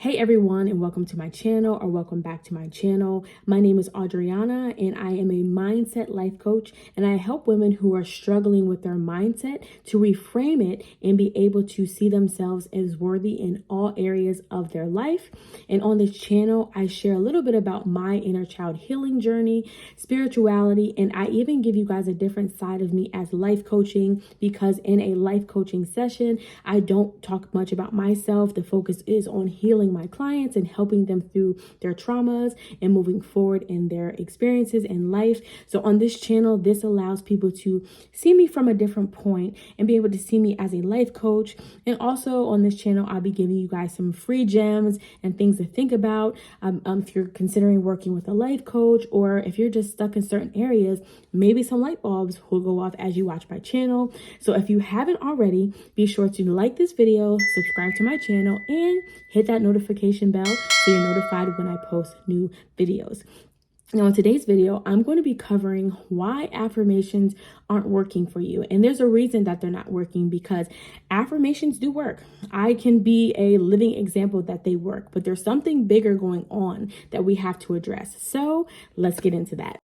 Hey everyone, and welcome to my channel, or welcome back to my channel. My name is Adriana and I am a mindset life coach, and I help women who are struggling with their mindset to reframe it and be able to see themselves as worthy in all areas of their life. And on this channel, I share a little bit about my inner child healing journey, spirituality, and I even give you guys a different side of me as life coaching, because in a life coaching session, I don't talk much about myself. The focus is on healing my clients and helping them through their traumas and moving forward in their experiences in life. So on this channel, this allows people to see me from a different point and be able to see me as a life coach. And also on this channel, I'll be giving you guys some free gems and things to think about. If you're considering working with a life coach, or if you're just stuck in certain areas, maybe some light bulbs will go off as you watch my channel. So if you haven't already, be sure to like this video, subscribe to my channel, and hit that notification bell so you're notified when I post new videos. Now, in today's video, I'm going to be covering why affirmations aren't working for you. And there's a reason that they're not working, because affirmations do work. I can be a living example that they work, but there's something bigger going on that we have to address. So let's get into that.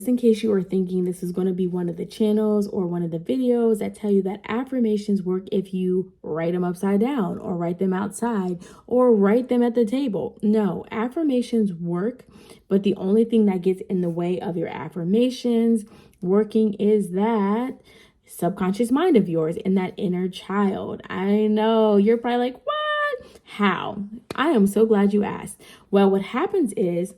In case you are thinking this is going to be one of the channels or one of the videos that tell you that affirmations work if you write them upside down, or write them outside, or write them at the table. No, affirmations work, but the only thing that gets in the way of your affirmations working is that subconscious mind of yours and that inner child. I know you're probably like, what? How? I am so glad you asked. Well, what happens is,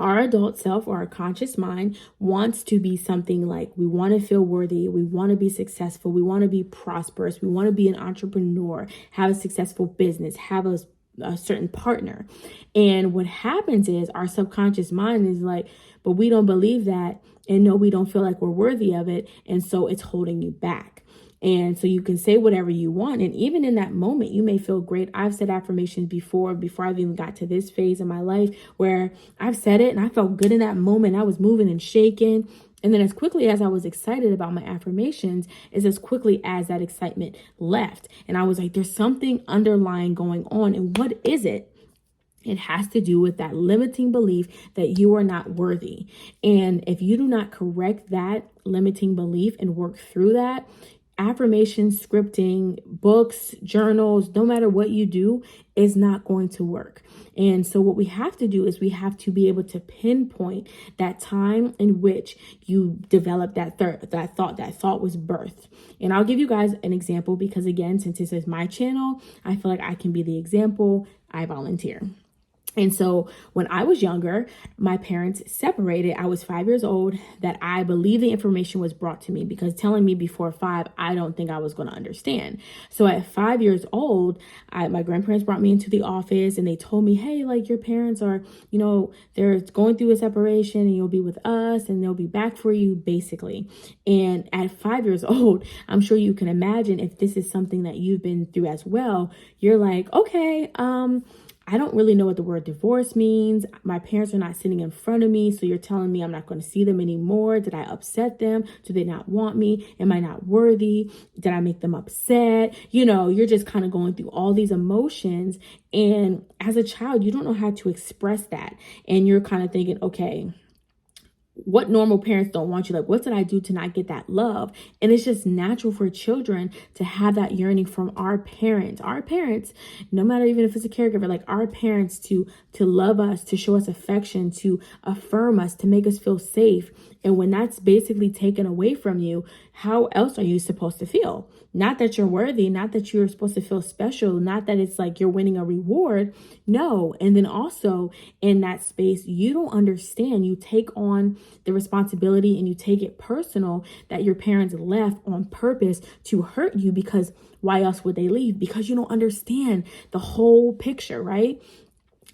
our adult self, or our conscious mind, wants to be something like, we want to feel worthy, we want to be successful, we want to be prosperous, we want to be an entrepreneur, have a successful business, have a certain partner. And what happens is, our subconscious mind is like, but we don't believe that, and no, we don't feel like we're worthy of it, and so it's holding you back. And so you can say whatever you want. And even in that moment, you may feel great. I've said affirmations before I've even got to this phase in my life, where I've said it and I felt good in that moment. I was moving and shaking. And then as quickly as I was excited about my affirmations, is as quickly as that excitement left. And I was like, there's something underlying going on. And what is it? It has to do with that limiting belief that you are not worthy. And if you do not correct that limiting belief and work through that, affirmation scripting, books, journals, no matter what you do, is not going to work. And so what we have to do is, we have to be able to pinpoint that time in which you develop that thought was birthed. And I'll give you guys an example, because again, since this is my channel, I feel like I can be the example. I volunteer. And so when I was younger, my parents separated. I was 5 years old. That I believe the information was brought to me, because telling me before 5, I don't think I was going to understand. So at 5 years old, my grandparents brought me into the office and they told me, hey, like, your parents are, they're going through a separation, and you'll be with us and they'll be back for you, basically. And at 5 years old, I'm sure you can imagine, if this is something that you've been through as well, you're like, okay, I don't really know what the word divorce means. My parents are not sitting in front of me, so you're telling me I'm not going to see them anymore. Did I upset them? Do they not want me? Am I not worthy? Did I make them upset? You're just kind of going through all these emotions. And as a child, you don't know how to express that. And you're kind of thinking, okay, what normal parents don't want you? Like, what did I do to not get that love? And it's just natural for children to have that yearning from our parents, no matter even if it's a caregiver, like our parents, to love us, to show us affection, to affirm us, to make us feel safe. And when that's basically taken away from you, how else are you supposed to feel? Not that you're worthy, not that you're supposed to feel special, not that it's like you're winning a reward. No. And then also in that space, you don't understand. You take on the responsibility and you take it personal that your parents left on purpose to hurt you, because why else would they leave? Because you don't understand the whole picture, right?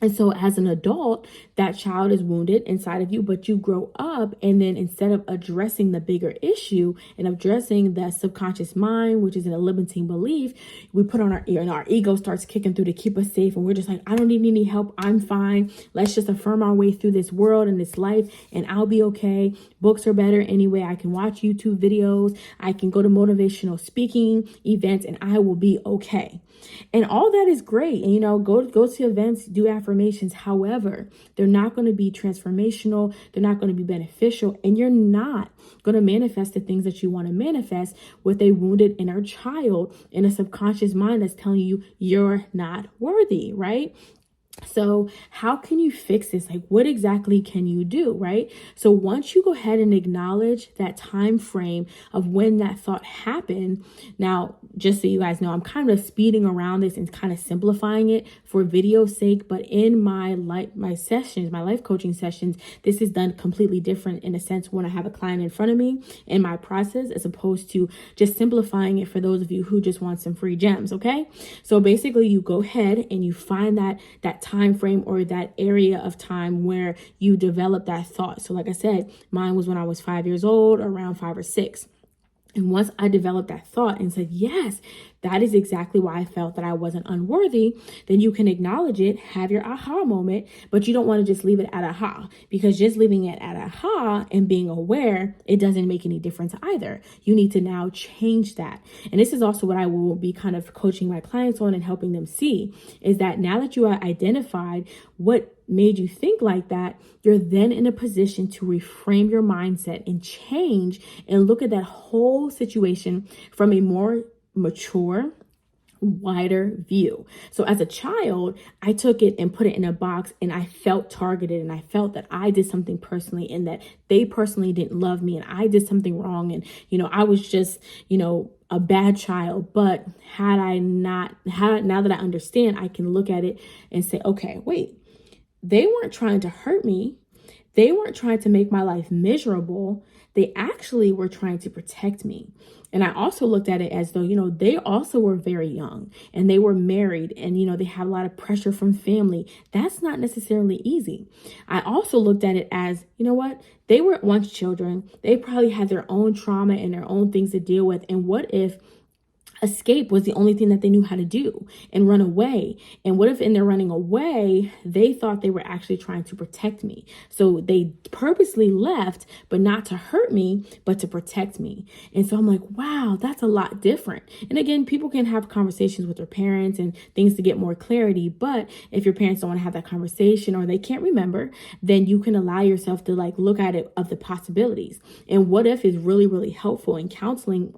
And so as an adult, that child is wounded inside of you, but you grow up, and then instead of addressing the bigger issue and addressing the subconscious mind, which is a limiting belief, we put on our ear and our ego starts kicking through to keep us safe. And we're just like, I don't need any help. I'm fine. Let's just affirm our way through this world and this life, and I'll be okay. Books are better anyway. I can watch YouTube videos. I can go to motivational speaking events, and I will be okay. And all that is great. And, go to events, do affirmations. However, they're not going to be transformational. They're not going to be beneficial. And you're not going to manifest the things that you want to manifest with a wounded inner child in a subconscious mind that's telling you you're not worthy, right? So how can you fix this? Like, what exactly can you do, right? So once you go ahead and acknowledge that time frame of when that thought happened, now, just so you guys know, I'm kind of speeding around this and kind of simplifying it for video's sake, but in my life coaching sessions, this is done completely different in a sense when I have a client in front of me in my process, as opposed to just simplifying it for those of you who just want some free gems, okay? So basically you go ahead and you find that time frame or that area of time where you develop that thought. So like I said, mine was when I was 5 years old, around 5 or 6. And once I developed that thought and said, yes, that is exactly why I felt that I wasn't unworthy, then you can acknowledge it, have your aha moment, but you don't want to just leave it at aha, because just leaving it at aha and being aware, it doesn't make any difference either. You need to now change that. And this is also what I will be kind of coaching my clients on and helping them see, is that now that you have identified what made you think like that, you're then in a position to reframe your mindset and change and look at that whole situation from a more mature, wider view. So as a child, I took it and put it in a box, and I felt targeted, and I felt that I did something personally and that they personally didn't love me and I did something wrong. And, I was just, a bad child. But now that I understand, I can look at it and say, okay, wait, they weren't trying to hurt me. They weren't trying to make my life miserable. They actually were trying to protect me. And I also looked at it as though, they also were very young and they were married and, they have a lot of pressure from family. That's not necessarily easy. I also looked at it as, what? They were once children. They probably had their own trauma and their own things to deal with. And what if escape was the only thing that they knew how to do, and run away? And what if in their running away, they thought they were actually trying to protect me? So they purposely left, but not to hurt me, but to protect me. And so I'm like, wow, that's a lot different. And again, people can have conversations with their parents and things to get more clarity. But if your parents don't want to have that conversation or they can't remember, then you can allow yourself to look at it of the possibilities. And what if is really, really helpful in coaching,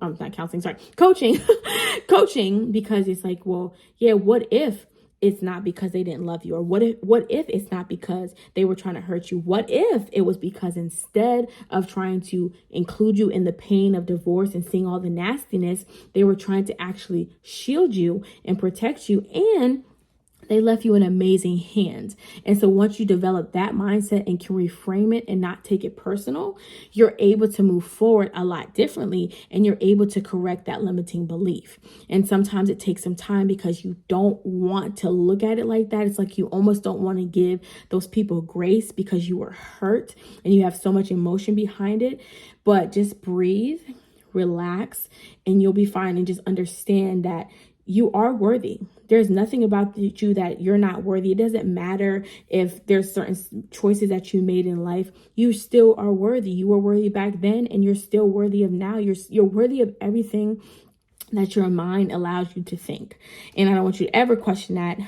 coaching, because it's like, well, yeah, what if it's not because they didn't love you? Or what if it's not because they were trying to hurt you? What if it was because instead of trying to include you in the pain of divorce and seeing all the nastiness, they were trying to actually shield you and protect you, and they left you in amazing hands. And so once you develop that mindset and can reframe it and not take it personal, you're able to move forward a lot differently, and you're able to correct that limiting belief. And sometimes it takes some time because you don't want to look at it like that. It's like you almost don't want to give those people grace because you were hurt and you have so much emotion behind it. But just breathe, relax, and you'll be fine. And just understand that you are worthy. There's nothing about you that you're not worthy. It doesn't matter if there's certain choices that you made in life. You still are worthy. You were worthy back then, and you're still worthy of now. You're worthy of everything that your mind allows you to think. And I don't want you to ever question that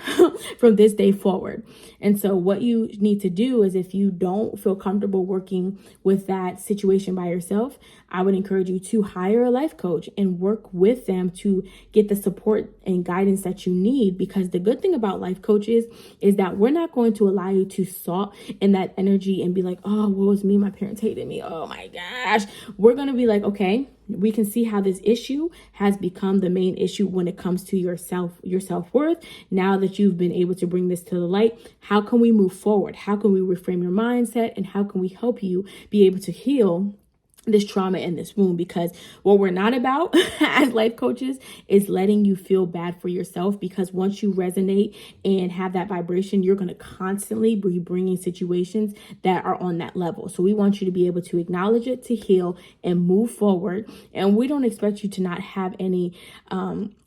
from this day forward. And so what you need to do is, if you don't feel comfortable working with that situation by yourself, I would encourage you to hire a life coach and work with them to get the support and guidance that you need. Because the good thing about life coaches is that we're not going to allow you to salt in that energy and be like, oh, woe is me, my parents hated me, oh my gosh. We're going to be like, okay, we can see how this issue has become the main issue when it comes to your self-worth. Now that you've been able to bring this to the light, how can we move forward? How can we reframe your mindset? And how can we help you be able to heal this trauma and this wound, because what we're not about as life coaches is letting you feel bad for yourself, because once you resonate and have that vibration, you're going to constantly be bringing situations that are on that level. So we want you to be able to acknowledge it, to heal and move forward. And we don't expect you to not have any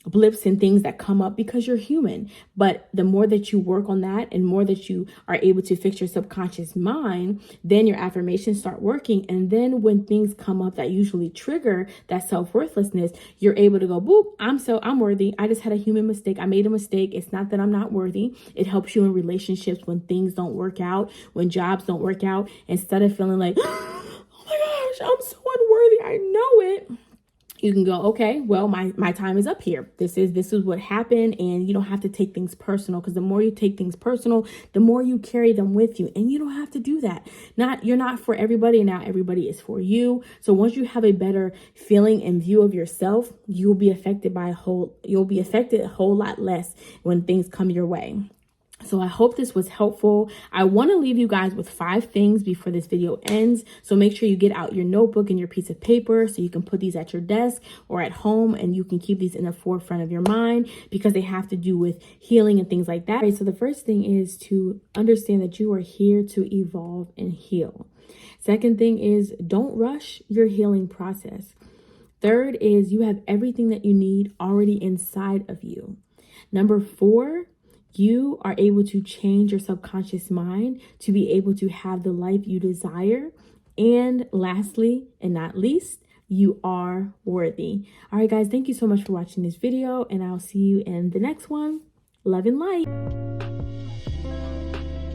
blips and things that come up, because you're human. But the more that you work on that and more that you are able to fix your subconscious mind, then your affirmations start working. And then when things come up that usually trigger that self-worthlessness, you're able to go, boop, I'm worthy. I just had a human mistake. I made a mistake. It's not that I'm not worthy. It helps you in relationships when things don't work out, when jobs don't work out. Instead of feeling like, oh my gosh, I'm so unworthy, I know it, you can go, okay, well, my time is up here. This is what happened. And you don't have to take things personal, because the more you take things personal, the more you carry them with you. And you don't have to do that. You're not for everybody, and not everybody is for you. So once you have a better feeling and view of yourself, you'll be affected a whole lot less when things come your way. So I hope this was helpful. I want to leave you guys with 5 things before this video ends. So make sure you get out your notebook and your piece of paper so you can put these at your desk or at home, and you can keep these in the forefront of your mind, because they have to do with healing and things like that. All right, so the first thing is to understand that you are here to evolve and heal. Second thing is, don't rush your healing process. Third is, you have everything that you need already inside of you. Number 4, you are able to change your subconscious mind to be able to have the life you desire. And lastly, and not least, you are worthy. All right, guys, thank you so much for watching this video, and I'll see you in the next one. Love and light.